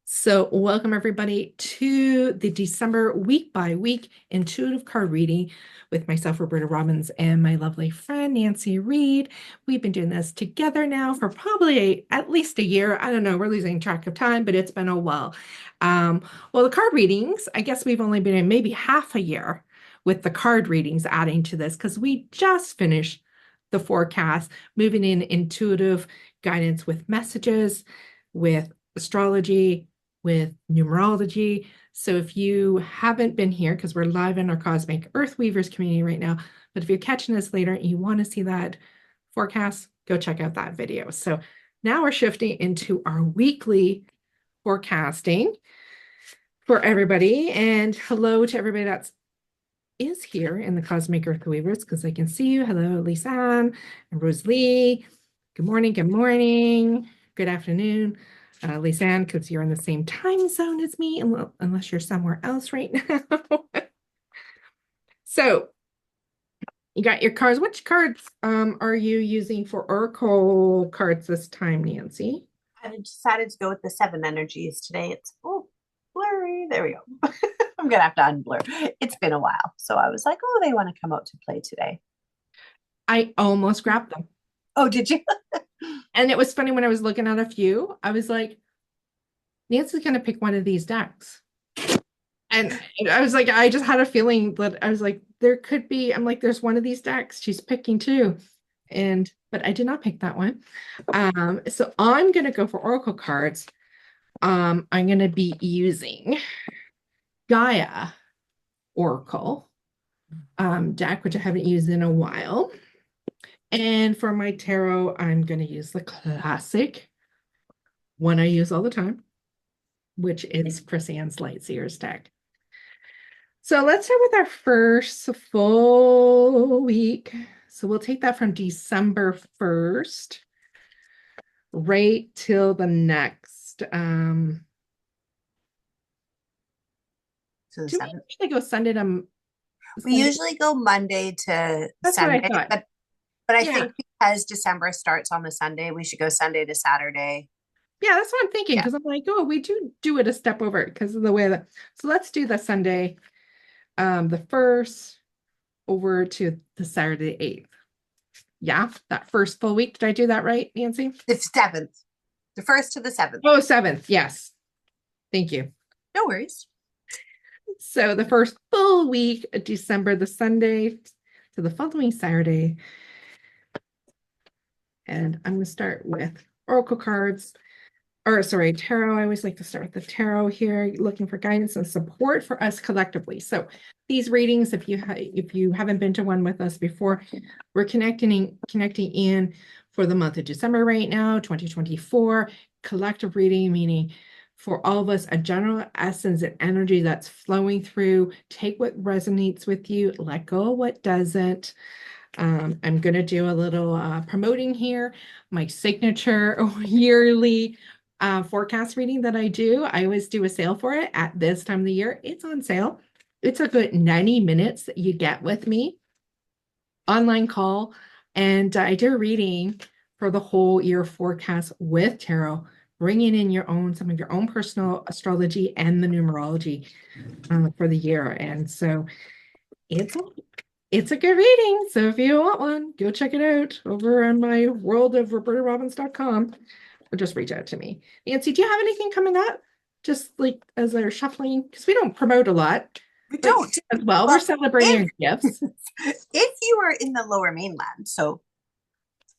So, welcome everybody to the December week by week intuitive card reading with myself, Roberta Robbins, and my lovely friend Nancy Reed. We've been doing this together now for probably at least a year. I don't know, we're losing track of time, but it's been a while. Well, the card readings, I guess we've only been in maybe half a year with the card readings adding to this because we just finished the forecast, moving in intuitive guidance with messages, with astrology, with numerology. So if you haven't been here, because we're live in our Cosmic Earth Weavers community right now, but if you're catching this later and you want to see that forecast, go check out that video. So now we're shifting into our weekly forecasting for everybody. And hello to everybody that is here in the Cosmic Earth Weavers, because I can see you. Hello, Lisanne and Rosalie. Good morning, good afternoon. Lisanne, because you're in the same time zone as me, unless you're somewhere else right now. So you got your cards. Which cards are you using for Oracle cards this time, Nancy? I decided to go with the seven energies today. It's blurry. There we go. I'm gonna have to unblur. It's been a while. So I was like, oh, they want to come out to play today. I almost grabbed them. Oh, did you? And it was funny when I was looking at a few, I was like, Nancy's gonna pick one of these decks. And I was like, I just had a feeling that I was like, there could be, I'm like, there's one of these decks she's picking too. But I did not pick that one. So I'm gonna go for Oracle cards. I'm gonna be using Gaia Oracle deck, which I haven't used in a while. And for my tarot, I'm gonna use the classic one I use all the time, which is Chris Ann's Lightseers deck. So let's start with our first full week. So we'll take that from December 1st right till the next. So the Do we seventh. usually go Sunday to We Sunday? usually go Monday to That's what I Sunday, thought. but I Yeah. think because December starts on the Sunday, we should go Sunday to Saturday. Yeah, that's what I'm thinking Yeah. because I'm like, oh, we do it a step over because of the way that. So let's do the Sunday, the first over to the Saturday 8th. Yeah, that first full week. Did I do that right, Nancy? The seventh. The first to the seventh. Oh, 7th. Yes. Thank you. No worries. So the first full week, December, the Sunday to the following Saturday. And I'm going to start with Oracle cards. Or sorry, tarot. I always like to start with the tarot here, looking for guidance and support for us collectively. So these readings, if you haven't been to one with us before, we're connecting in for the month of December right now, 2024. Collective reading, meaning for all of us, a general essence and energy that's flowing through. Take what resonates with you, let go of what doesn't. I'm going to do a little promoting here. My signature yearly forecast reading that I do. I always do a sale for it at this time of the year. It's on sale. It's a good 90 minutes that you get with me, online call, and I do a reading for the whole year forecast with tarot, bringing in some of your own personal astrology and the numerology for the year. And so it's a good reading. So if you want one, go check it out over on my world of robertarobbins.com. Or just reach out to me. Nancy, do you have anything coming up? Just like as they're shuffling, because we don't promote a lot. We But don't. as well, we're Well, celebrating our gifts. if you are in the lower mainland, so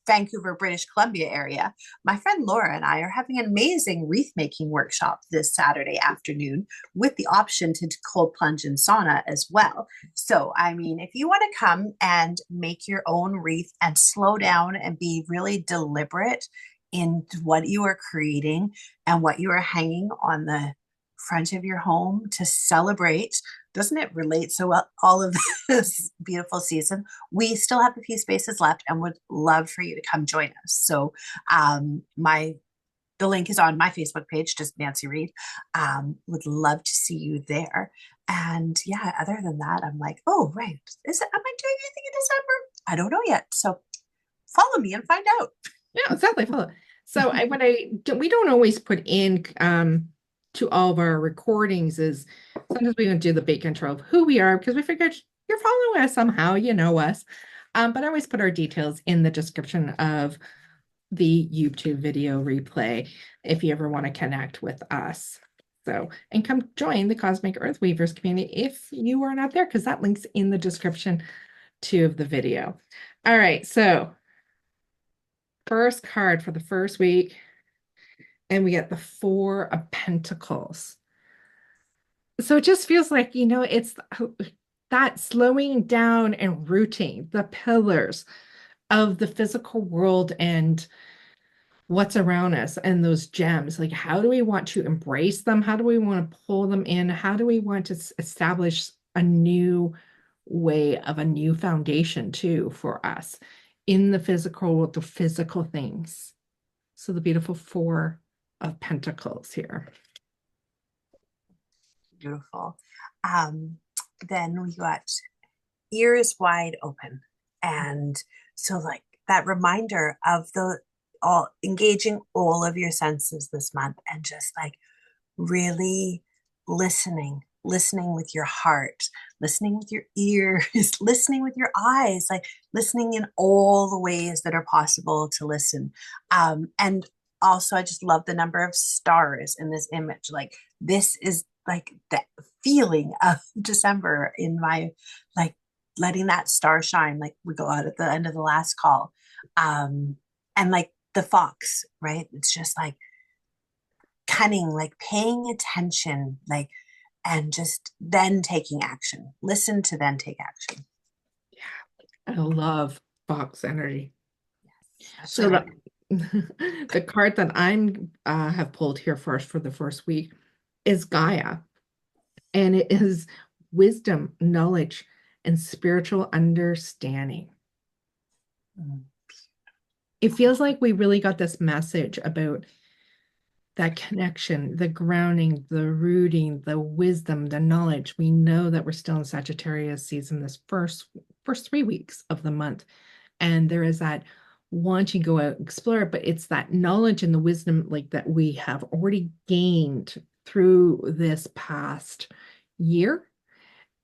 Vancouver, British Columbia area, my friend Laura and I are having an amazing wreath making workshop this Saturday afternoon with the option to cold plunge and sauna as well. So, I mean, if you want to come and make your own wreath and slow down and be really deliberate in what you are creating and what you are hanging on the front of your home to celebrate, doesn't it relate so well all of this beautiful season? We still have a few spaces left and would love for you to come join us. So my the link is on my Facebook page, just Nancy Reed. Would love to see you there. And yeah, other than that, I'm like, oh right, am I doing anything in December? I don't know yet. So follow me and find out. Yeah, exactly. Follow. So we don't always put in to all of our recordings is sometimes we don't do the big intro of who we are because we figured you're following us somehow, you know us. But I always put our details in the description of the YouTube video replay if you ever want to connect with us. So, and come join the Cosmic Earth Weavers community if you are not there, because that link's in the description too of the video. All right, so first card for the first week, and we get the Four of Pentacles. So it just feels like, it's that slowing down and rooting the pillars of the physical world and what's around us and those gems. Like, how do we want to embrace them? How do we want to pull them in? How do we want to establish a new way of a new foundation too for us in the physical world, the physical things? So the beautiful Four of Pentacles here. Beautiful. Then we got ears wide open. And so like that reminder of the all engaging all of your senses this month and just like really listening with your heart, listening with your ears, listening with your eyes, like listening in all the ways that are possible to listen. And also I just love the number of stars in this image. Like this is like the feeling of December in my, like, letting that star shine, like we go out at the end of the last call. And like the fox, right? It's just like cunning, like paying attention, like, and just then taking action. Listen to then take action. Yeah, I love fox energy. Yes, So the card that I'm have pulled here first for the first week is Gaia, and it is wisdom, knowledge, and spiritual understanding. It feels like we really got this message about that connection, the grounding, the rooting, the wisdom, the knowledge. We know that we're still in Sagittarius season this first 3 weeks of the month. And there is that wanting to go out and explore, but it's that knowledge and the wisdom like that we have already gained through this past year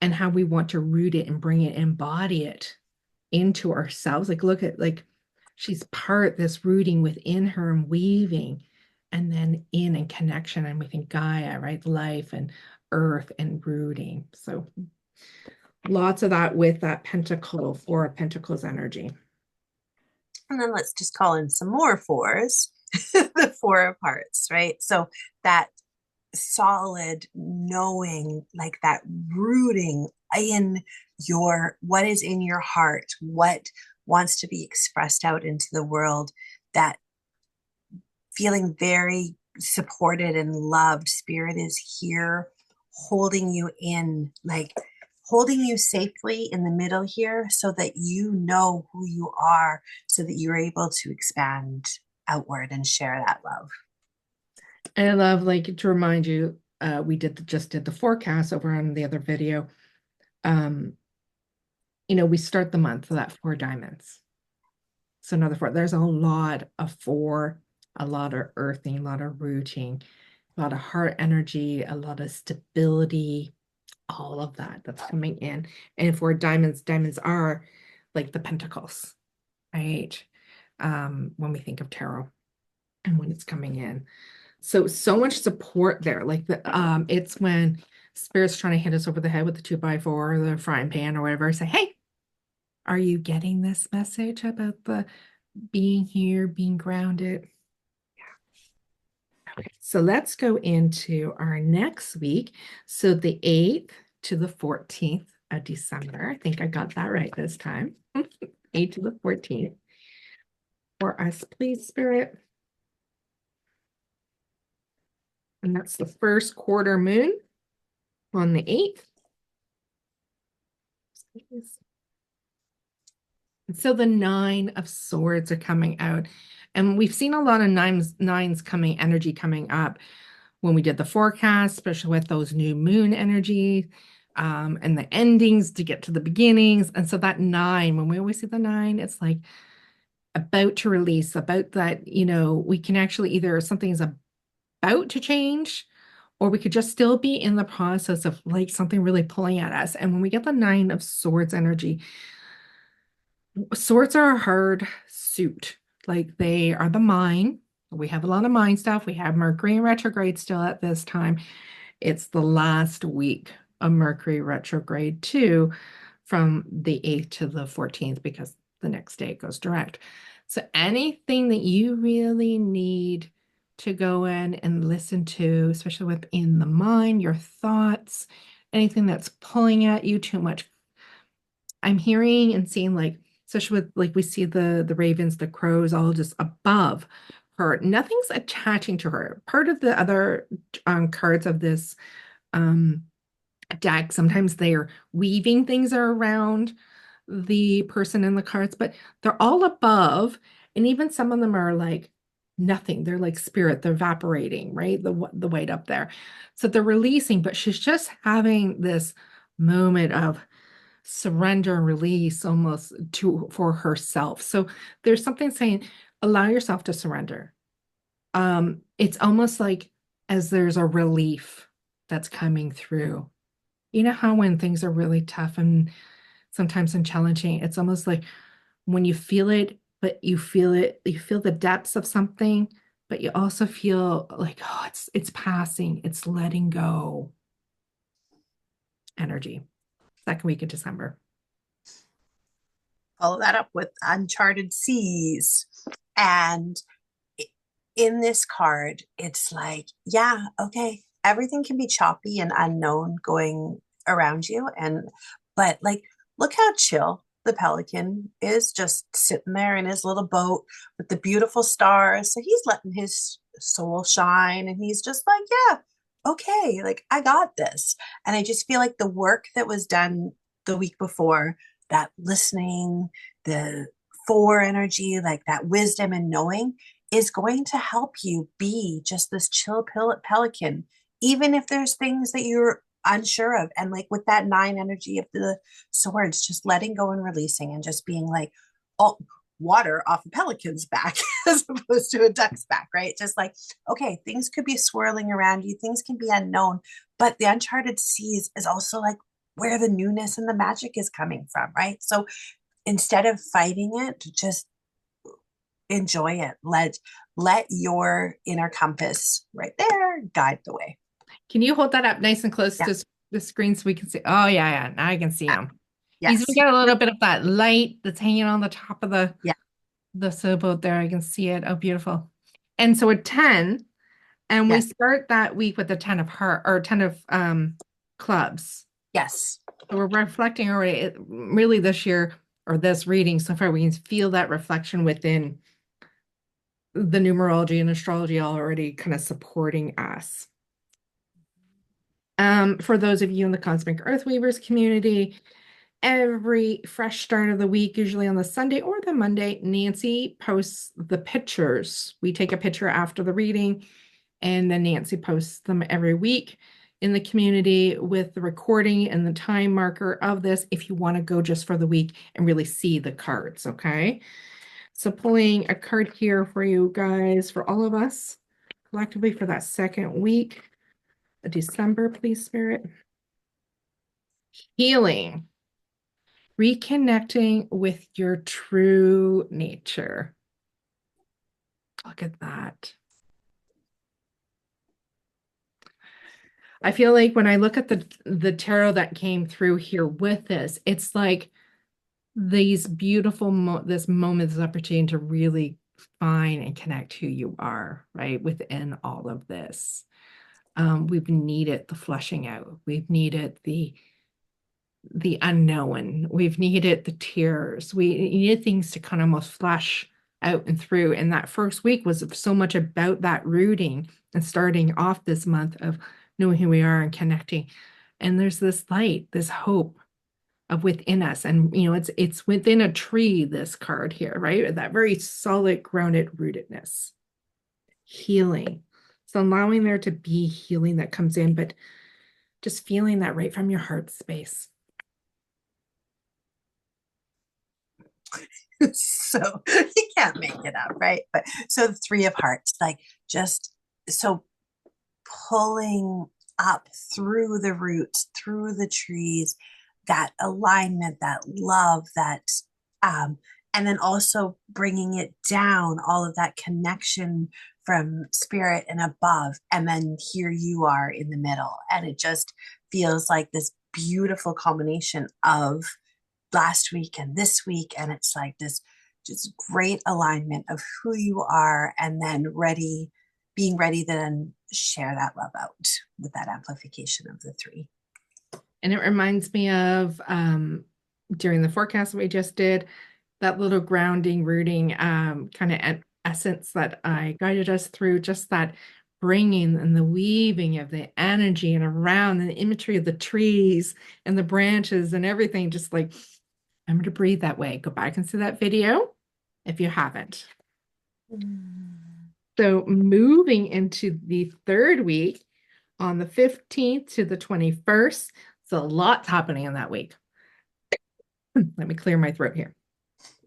and how we want to root it and bring it, embody it into ourselves. Like, look at, like, she's this rooting within her and weaving, and then in and connection. And we think Gaia, right? Life and earth and rooting. So lots of that with that pentacle, Four of Pentacles energy. And then let's just call in some more fours, the Four of Hearts, right? So that solid knowing, like that rooting in what is in your heart, what wants to be expressed out into the world, that feeling very supported and loved. Spirit is here holding you in, like holding you safely in the middle here so that you know who you are, so that you're able to expand outward and share that love. And I love, like, to remind you, we just did the forecast over on the other video. We start the month with that 4 diamonds. So another 4. There's a lot of 4, a lot of earthing, a lot of rooting, a lot of heart energy, a lot of stability, all of that's coming in. And 4 diamonds are like the pentacles, right? When we think of tarot and when it's coming in. So much support there. Like it's when Spirit's trying to hit us over the head with the 2x4 or the frying pan or whatever. Say, hey, are you getting this message about the being here, being grounded? Yeah. Okay, so let's go into our next week. So the 8th to the 14th of December. I think I got that right this time. 8th to the 14th. For us, please, Spirit. And that's the first quarter moon on the 8th. And so the 9 of Swords are coming out. And we've seen a lot of nines coming, energy coming up when we did the forecast, especially with those new moon energy and the endings to get to the beginnings. And so that 9, when we always see the 9, it's like about to release, about that, we can actually either something's about to change or we could just still be in the process of like something really pulling at us. And when we get the Nine of Swords energy, swords are a hard suit. Like they are the mind. We have a lot of mind stuff. We have Mercury in retrograde still at this time. It's the last week of Mercury retrograde too, from the 8th to the 14th, because the next day it goes direct. So anything that you really need to go in and listen to, especially within the mind, your thoughts, anything that's pulling at you too much. I'm hearing and seeing like, especially with like we see the ravens, the crows, all just above her. Nothing's attaching to her. Part of the other cards of this um deck, sometimes they're weaving things around the person in the cards, but they're all above, and even some of them are like nothing. They're like spirit, they're evaporating, right? The weight up there. So they're releasing, but she's just having this moment of surrender and release almost to for herself. So there's something saying, allow yourself to surrender. It's almost like as there's a relief that's coming through. You know how when things are really tough and sometimes and challenging, it's almost like when you feel it, but you feel the depths of something, but you also feel like, oh, it's passing, it's letting go energy. Second week of December. Follow that up with Uncharted Seas. And in this card, it's like, yeah, okay, everything can be choppy and unknown going around you. But like, look how chill the pelican is, just sitting there in his little boat with the beautiful stars. So he's letting his soul shine and he's just like, yeah, okay, like I got this. And I just feel like the work that was done the week before, that listening, the four energy, like that wisdom and knowing is going to help you be just this chill pelican, even if there's things that you're unsure of. And like with that nine energy of the swords, just letting go and releasing and just being like, oh, water off a pelican's back as opposed to a duck's back, right? Just like, okay, things could be swirling around you, things can be unknown, but the uncharted seas is also like where the newness and the magic is coming from, right? So instead of fighting it, just enjoy it. Let your inner compass right there guide the way. Can you hold that up nice and close Yeah. to the screen so we can see? Oh, yeah, yeah. Now I can see him. He's even Yes. got a little bit of that light that's hanging on the top of Yeah. the sailboat there. I can see it. Oh, beautiful. And so a 10, and we Yes. start that week with the 10 of heart or 10 of clubs. Yes. So we're reflecting already. Really this year or this reading so far, we can feel that reflection within the numerology and astrology already kind of supporting us. For those of you in the Cosmic Earth Weavers community, every fresh start of the week, usually on the Sunday or the Monday, Nancy posts the pictures. We take a picture after the reading, and then Nancy posts them every week in the community with the recording and the time marker of this if you want to go just for the week and really see the cards, okay? So pulling a card here for you guys, for all of us, collectively for that second week of December, please, Spirit. Healing. Reconnecting with your true nature. Look at that. I feel like when I look at the tarot that came through here with this, it's like these beautiful this moment, this opportunity to really find and connect who you are, right? Within all of this. We've needed the flushing out. We've needed the unknown. We've needed the tears. We needed things to kind of almost flush out and through. And that first week was so much about that rooting and starting off this month of knowing who we are and connecting. And there's this light, this hope of within us. And you know, it's within a tree, this card here, right? That very solid, grounded rootedness. Healing. So allowing there to be healing that comes in, but just feeling that right from your heart space. So you can't make it up, right? But so the three of hearts, like just so pulling up through the roots, through the trees, that alignment, that love, that, um, and then also bringing it down, all of that connection from spirit and above. And then here you are in the middle. And it just feels like this beautiful combination of last week and this week. And it's like this just great alignment of who you are, and then being ready to then share that love out with that amplification of the three. And it reminds me of during the forecast we just did, that little grounding, rooting kind of essence that I guided us through, just that bringing and the weaving of the energy and around and the imagery of the trees and the branches and everything, just like, remember to breathe that way. Go back and see that video if you haven't. So moving into the third week on the 15th to the 21st, so a lot happening in that week. Let me clear my throat here.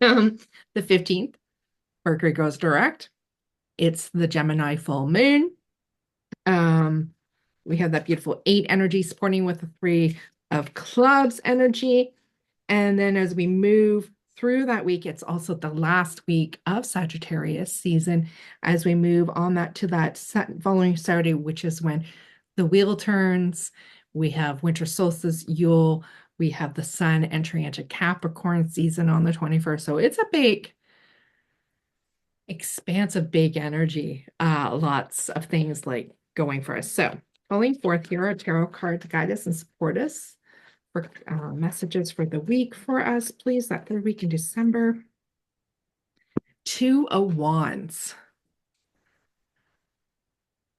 The 15th, Mercury goes direct. It's the Gemini full moon. We have that beautiful 8 energy supporting with the 3 of clubs energy. And then as we move through that week, it's also the last week of Sagittarius season as we move on that to that following Saturday, which is when the wheel turns. We have winter solstice, Yule. We have the sun entering into Capricorn season on the 21st. So it's a big, expansive, big energy. Lots of things like going for us. So calling forth here a tarot card to guide us and support us for messages for the week for us, please. That third week in December. 2 of Wands.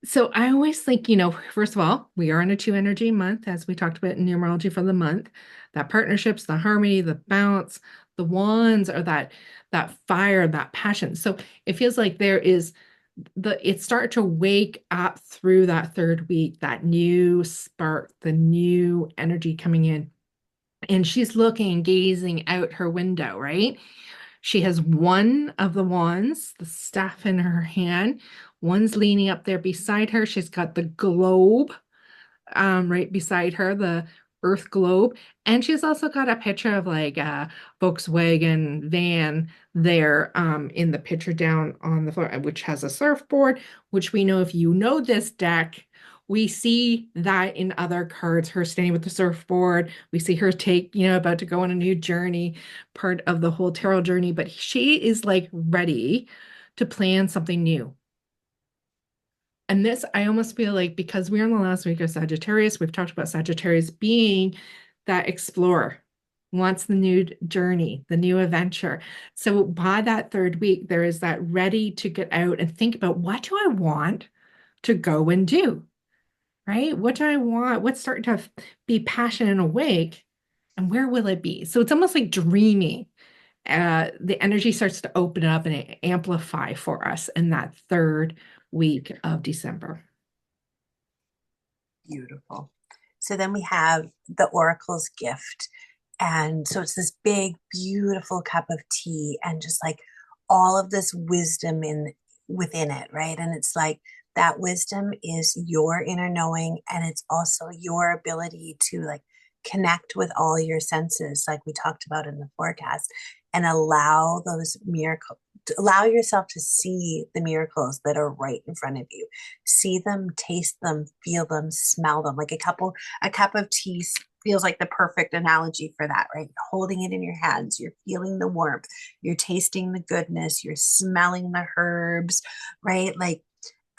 So I always think, first of all, we are in a 2 energy month, as we talked about in numerology for the month. That partnerships, the harmony, the balance, the wands are that fire, that passion. So it feels like there is it started to wake up through that third week, that new spark, the new energy coming in. And she's looking, gazing out her window, right? She has one of the wands, the staff in her hand. One's leaning up there beside her. She's got the globe right beside her, the Earth globe. And she's also got a picture of like a Volkswagen van there in the picture down on the floor, which has a surfboard, which we know, if you know this deck, we see that in other cards, her standing with the surfboard. We see her about to go on a new journey, part of the whole tarot journey, but she is like ready to plan something new. And this, I almost feel like, because we're in the last week of Sagittarius, we've talked about Sagittarius being that explorer, wants the new journey, the new adventure. So by that third week, there is that ready to get out and think about, what do I want to go and do? Right? What do I want? What's starting to be passionate and awake? And where will it be? So it's almost like dreaming. The energy starts to open up and amplify for us in that third week of December. Beautiful. So then we have the Oracle's gift. And so it's this big, beautiful cup of tea, and just like all of this wisdom within it, right? And it's like that wisdom is your inner knowing, and it's also your ability to like connect with all your senses, like we talked about in the forecast, and allow those miracles, allow yourself to see the miracles that are right in front of you. See them, taste them, feel them, smell them. Like a cup of tea feels like the perfect analogy for that, right? You're holding it in your hands, you're feeling the warmth, you're tasting the goodness, you're smelling the herbs, right? Like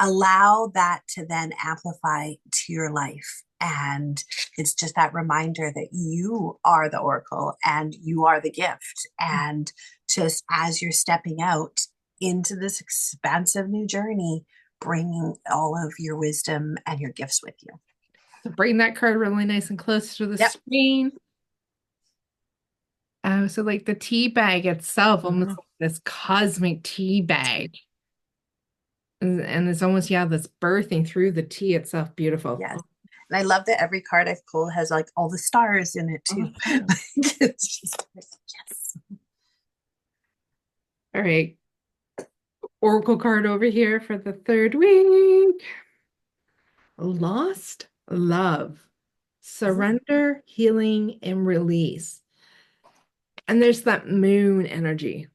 allow that to then amplify to your life. And it's just that reminder that you are the oracle and you are the gift. And just as you're stepping out into this expansive new journey, bringing all of your wisdom and your gifts with you. So bring that card really nice and close to the screen. So like the tea bag itself, almost like this cosmic tea bag. And it's almost, this birthing through the tea itself. Beautiful. Yes. And I love that every card I've pulled has like all the stars in it too. It's just like, yes. All right. Oracle card over here for the third week. lost love, surrender, healing, and release. And there's that moon energy.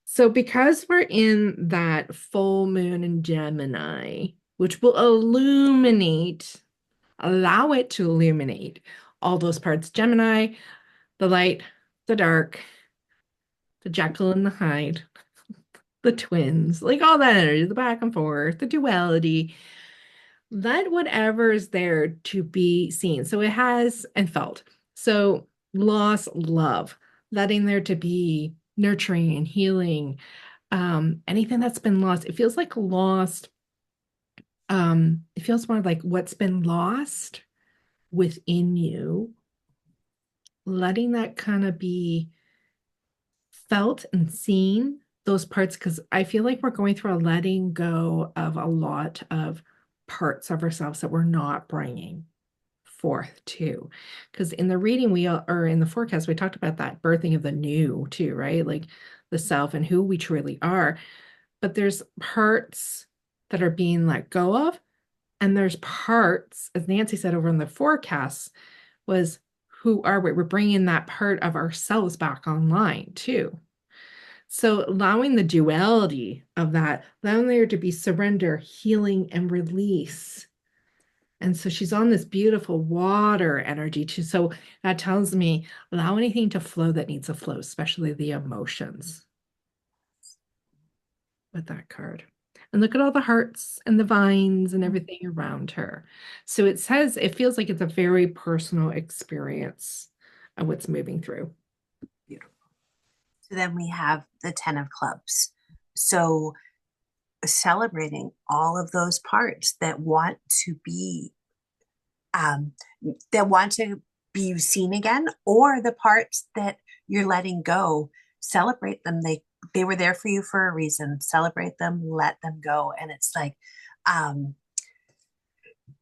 So because we're in that full moon in Gemini, which will illuminate, allow it to illuminate all those parts, Gemini, the light, the dark, the Jekyll and the Hyde, the twins, like all that energy, the back and forth, the duality, let whatever is there to be seen. So it has and felt. So loss, love, letting there to be nurturing and healing. Anything that's been lost, it feels like lost. It feels more like what's been lost within you, letting that kind of be felt and seen, those parts, because I feel like we're going through a letting go of a lot of parts of ourselves that we're not bringing forth too. Because in the reading or in the forecast, we talked about that birthing of the new too, right? Like the self and who we truly are. But there's parts that are being let go of. And there's parts, as Nancy said over in the forecast, was who are we? We're bringing that part of ourselves back online too. So allowing the duality of that, allowing there to be surrender, healing, and release. And so she's on this beautiful water energy too. So that tells me allow anything to flow that needs to flow, especially the emotions with that card. And look at all the hearts and the vines and everything around her. So it says, it feels like it's a very personal experience of what's moving through. Beautiful. So then we have the 10 of clubs. So celebrating all of those parts that want to be um, seen again, or the parts that you're letting go, celebrate them. They were there for you for a reason. Celebrate them, let them go. And it's like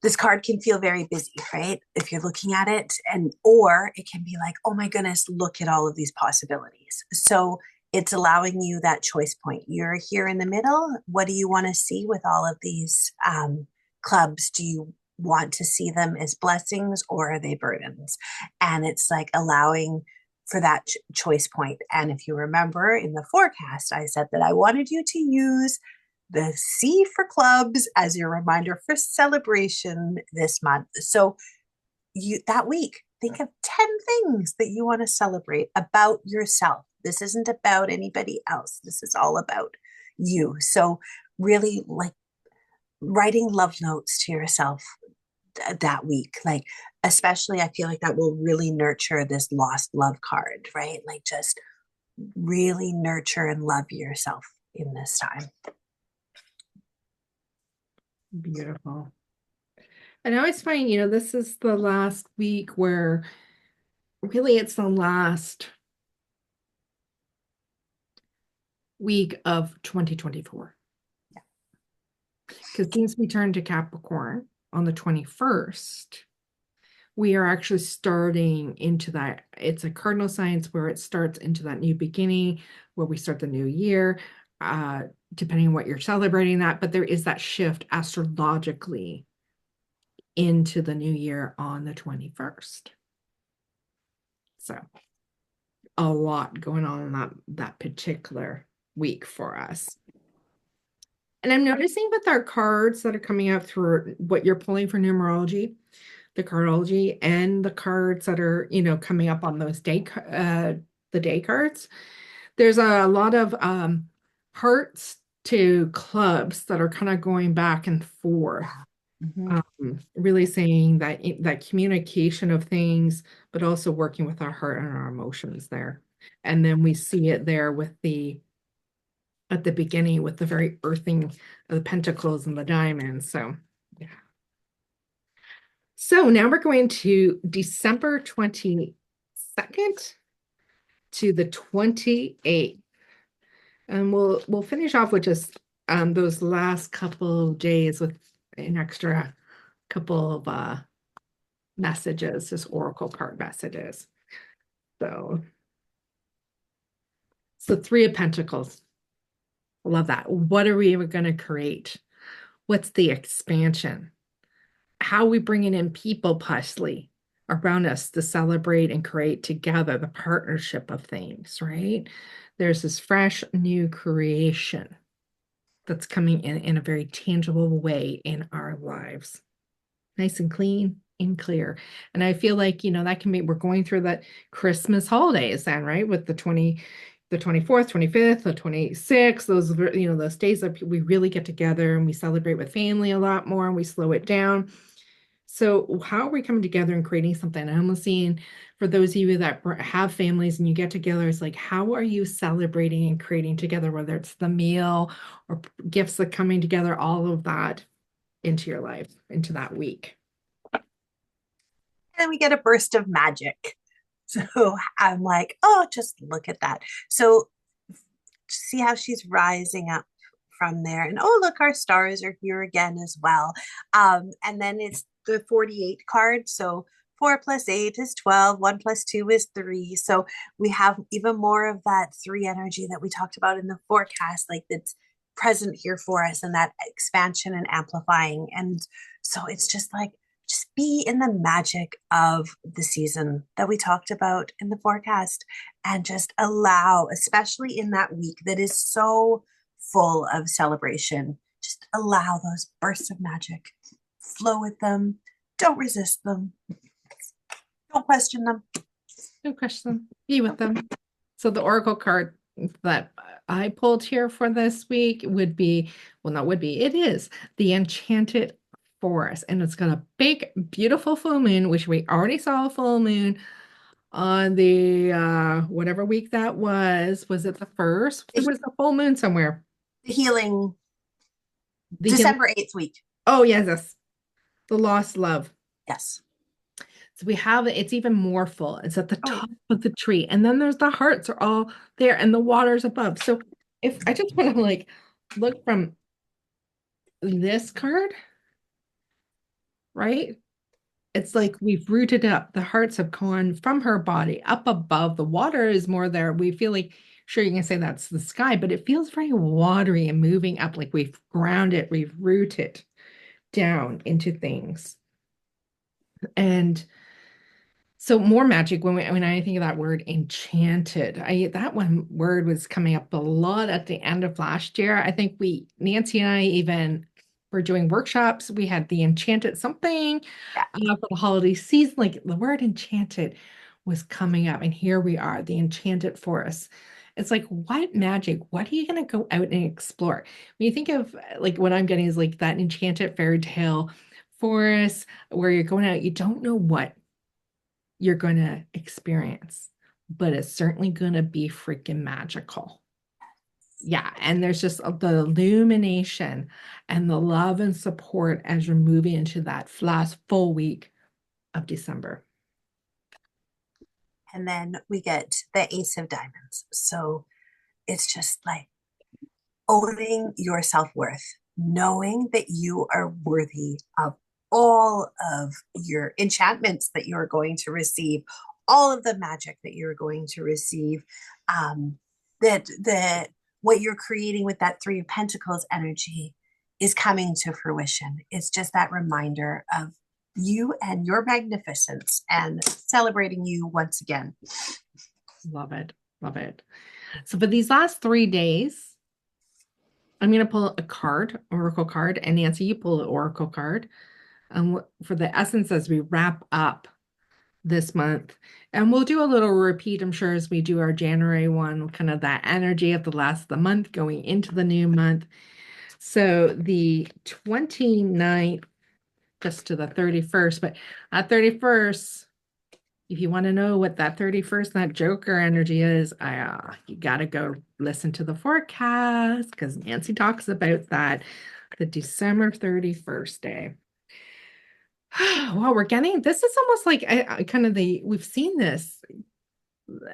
this card can feel very busy, right? If you're looking at it, or it can be like, oh my goodness, look at all of these possibilities. So it's allowing you that choice point. You're here in the middle. What do you want to see with all of these clubs? Do you want to see them as blessings, or are they burdens? And it's like allowing for that choice point. And if you remember in the forecast, I said that I wanted you to use the C for clubs as your reminder for celebration this month. So that week, think of 10 things that you want to celebrate about yourself. This isn't about anybody else. This is all about you. So really, like, writing love notes to yourself that week, like, especially I feel like that will really nurture this lost love card, right? Like, just really nurture and love yourself in this time. Beautiful. And I always find, this is the last week where really it's the last week of 2024. Because since we turn to Capricorn on the 21st, we are actually starting into that. It's a cardinal science where it starts into that new beginning, where we start the new year, depending on what you're celebrating that. But there is that shift astrologically into the new year on the 21st. So a lot going on in that particular week for us. And I'm noticing with our cards that are coming out through what you're pulling for numerology, the cardology, and the cards that are, coming up on those the day cards, there's a lot of hearts to clubs that are kind of going back and forth. Really saying that communication of things, but also working with our heart and our emotions there. And then we see it there at the beginning with the very earthing of the pentacles and the diamonds. So, yeah. So now we're going to December 22nd to the 28th. And we'll finish off with just those last couple of days with an extra couple of messages, just oracle card messages. So Three of Pentacles. I love that. What are we going to create? What's the expansion? how we bringing in people possibly around us to celebrate and create together the partnership of things, right? There's this fresh new creation that's coming in a very tangible way in our lives. Nice and clean and clear. And I feel like, that can be, we're going through that Christmas holidays then, right? With the 24th, 25th, the 26th, those days that we really get together and we celebrate with family a lot more and we slow it down. So how are we coming together and creating something? I'm almost seeing for those of you that have families and you get together, it's like, how are you celebrating and creating together, whether it's the meal or gifts that coming together, all of that into your life, into that week. And we get a burst of magic. So I'm like, oh, just look at that. So see how she's rising up from there. And oh, look, our stars are here again as well. And then it's the 48 card. So 4 plus 8 is 12, 1 plus 2 is 3. So we have even more of that 3 energy that we talked about in the forecast, like that's present here for us, and that expansion and amplifying. And so it's just like, just be in the magic of the season that we talked about in the forecast, and just allow, especially in that week that is so full of celebration, just allow those bursts of magic, flow with them, don't resist them, don't question them. No question. Be with them. So the Oracle card that I pulled here for this week would be, well, not would be, it is the Enchanted Forest. And it's got a big, beautiful full moon, which we already saw a full moon on the whatever week that was. Was it the first? There was a full moon somewhere. The healing, The December 8th week. Oh, yes. The lost love. Yes. So we have it, it's even more full. It's at the Oh, top of the tree. And then there's the hearts are all there and the water's above. So if I just want to like look from this card, right? It's like we've rooted up. The hearts have gone from her body up above. The water is more there. We feel like, sure, you can say that's the sky, but it feels very watery and moving up, like we've grounded, we've rooted down into things. And so more magic when I think of that word enchanted, that one word was coming up a lot at the end of last year. I think Nancy and I even were doing workshops. We had the enchanted something yeah. For the holiday season. Like the word enchanted was coming up, and here we are, the enchanted forest. It's like, what magic? What are you going to go out and explore? When you think of like what I'm getting is like that enchanted fairy tale forest where you're going out, you don't know what you're going to experience, but it's certainly going to be freaking magical. Yeah. And there's just the illumination and the love and support as you're moving into that last full week of December. And then we get the Ace of Diamonds. So it's just like owning your self-worth, knowing that you are worthy of all of your enchantments that you're going to receive, all of the magic that you're going to receive, that what you're creating with that 3 of Pentacles energy is coming to fruition. It's just that reminder of you and your magnificence and celebrating you once again. Love it. Love it. So for these last 3 days, I'm going to pull a card, Oracle card, and Nancy, you pull an Oracle card for the essence as we wrap up this month. And we'll do a little repeat, I'm sure, as we do our January one, kind of that energy of the last of the month going into the new month. So the 29th, just to the 31st, but at 31st, if you want to know what that 31st, that Joker energy is, you got to go listen to the forecast because Nancy talks about that, the December 31st day. Well, we're getting, this is almost like kind of we've seen this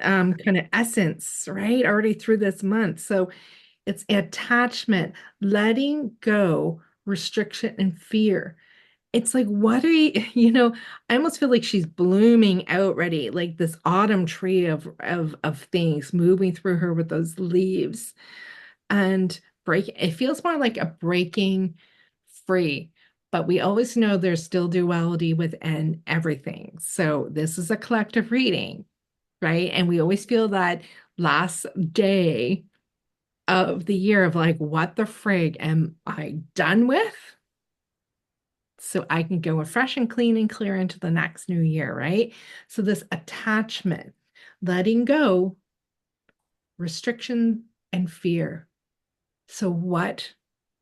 kind of essence, right? Already through this month. So it's attachment, letting go, restriction, and fear. It's like, what are you, I almost feel like she's blooming out ready, like this autumn tree of things moving through her with those leaves and it feels more like a breaking free, but we always know there's still duality within everything. So this is a collective reading, right? And we always feel that last day of the year of like, what the frig am I done with? So I can go fresh and clean and clear into the next new year, right? So this attachment, letting go, restriction, and fear. So what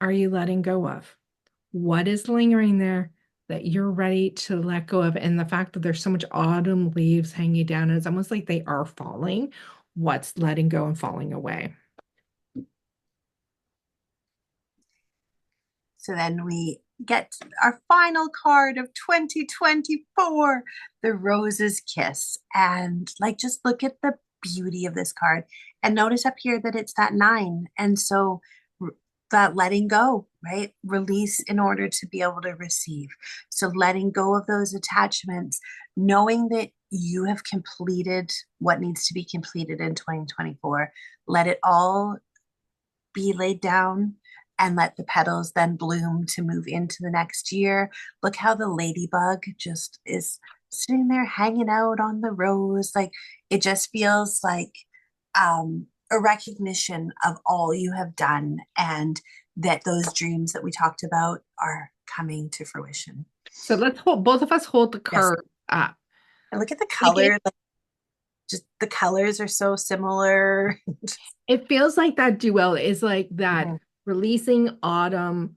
are you letting go of? What is lingering there that you're ready to let go of? And the fact that there's so much autumn leaves hanging down, it's almost like they are falling. What's letting go and falling away? So then we get our final card of 2024, the Rose's Kiss. And like, just look at the beauty of this card. And notice up here that it's that 9. And so that letting go, right? Release in order to be able to receive. So letting go of those attachments, knowing that you have completed what needs to be completed in 2024. Let it all be laid down and let the petals then bloom to move into the next year. Look how the ladybug just is sitting there hanging out on the rose. Like, it just feels like a recognition of all you have done, and that those dreams that we talked about are coming to fruition. So let's hold, both of us hold the Yes. card up. And look at the Like color. Just the colors are so similar. it feels like that duel is like that Mhm. releasing autumn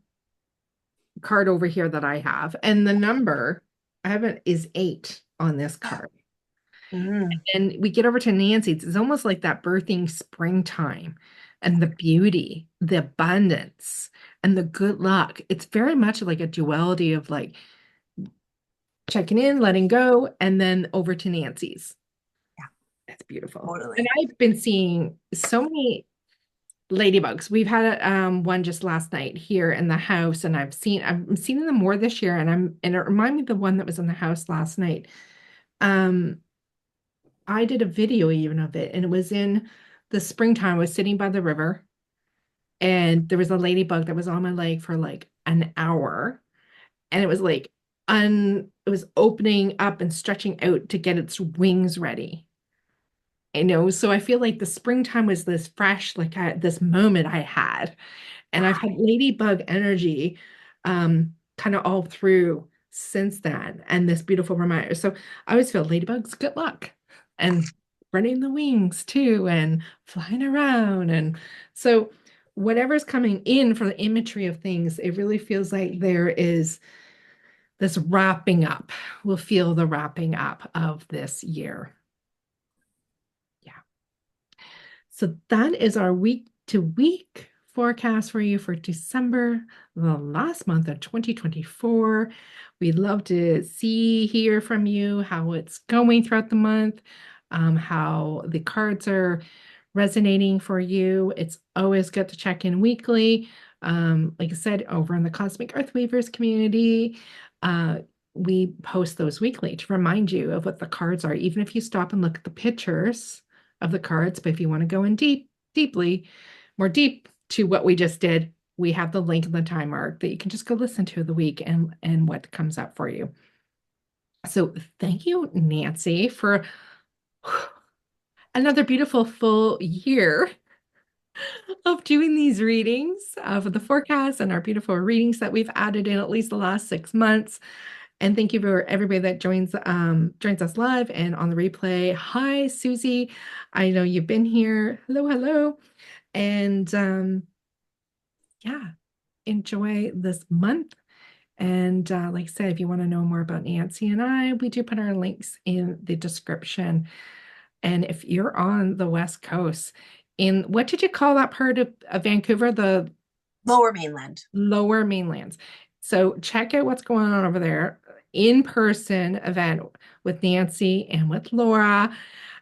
card over here that I have. And the number I haven't is 8 on this card. Mhm. And we get over to Nancy's, it's almost like that birthing springtime and the beauty, the abundance, and the good luck. It's very much like a duality of like checking in, letting go, and then over to Nancy's. Yeah, That's beautiful. And totally. I've been seeing so many ladybugs. We've had one just last night here in the house, and I'm seeing them more this year, and it reminded me of the one that was in the house last night. Um, I did a video even of it, and it was in the springtime. I was sitting by the river, and there was a ladybug that was on my leg for like an hour, and it was like it was opening up and stretching out to get its wings ready. So I feel like the springtime was this fresh, like this moment I had. And I've had ladybug energy kind of all through since then, and this beautiful reminder. So I always feel ladybugs, good luck. And running the wings too, and flying around. And so whatever's coming in for the imagery of things, it really feels like there is this wrapping up. We'll feel the wrapping up of this year. Yeah. So that is our week to week forecast for you for December, the last month of 2024. We'd love to hear from you how it's going throughout the month, how the cards are resonating for you. It's always good to check in weekly. Like I said, over in the Cosmic Earth Weavers community, uh, we post those weekly to remind you of what the cards are, even if you stop and look at the pictures of the cards. But if you want to go in more deep to what we just did, we have the link in the time mark that you can just go listen to the week and what comes up for you. So thank you, Nancy, for another beautiful full year of doing these readings of the forecast and our beautiful readings that we've added in at least the last 6 months. And thank you for everybody that joins us live and on the replay. Hi, Susie. I know you've been here. Hello, hello. And yeah, enjoy this month. And like I said, if you want to know more about Nancy and I, we do put our links in the description. And if you're on the West Coast, in what did you call that part of Vancouver? The Lower Mainland. Lower Mainlands. So check out what's going on over there. In-person event with Nancy and with Laura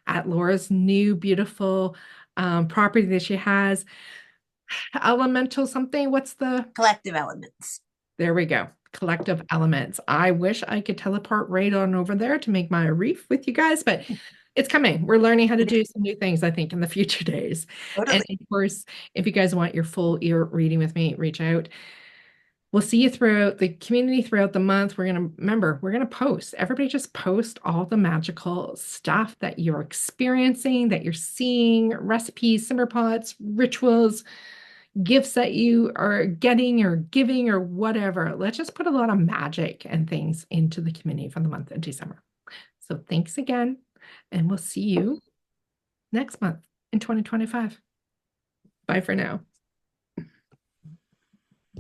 at Laura's new beautiful property that she has. Elemental something. What's Collective Elements. there we go. Collective Elements. I wish I could teleport right on over there to make my reef with you guys, but it's coming. We're learning how to do some new things, I think, in the future days. And Totally. of course, if you guys want your full ear reading with me, reach out. We'll see you throughout the community throughout the month. We're going to remember, we're going to post. Everybody just post all the magical stuff that you're experiencing, that you're seeing, recipes, simmer pots, rituals, gifts that you are getting or giving or whatever. Let's just put a lot of magic and things into the community for the month of December. So thanks again, and we'll see you next month in 2025. Bye for now.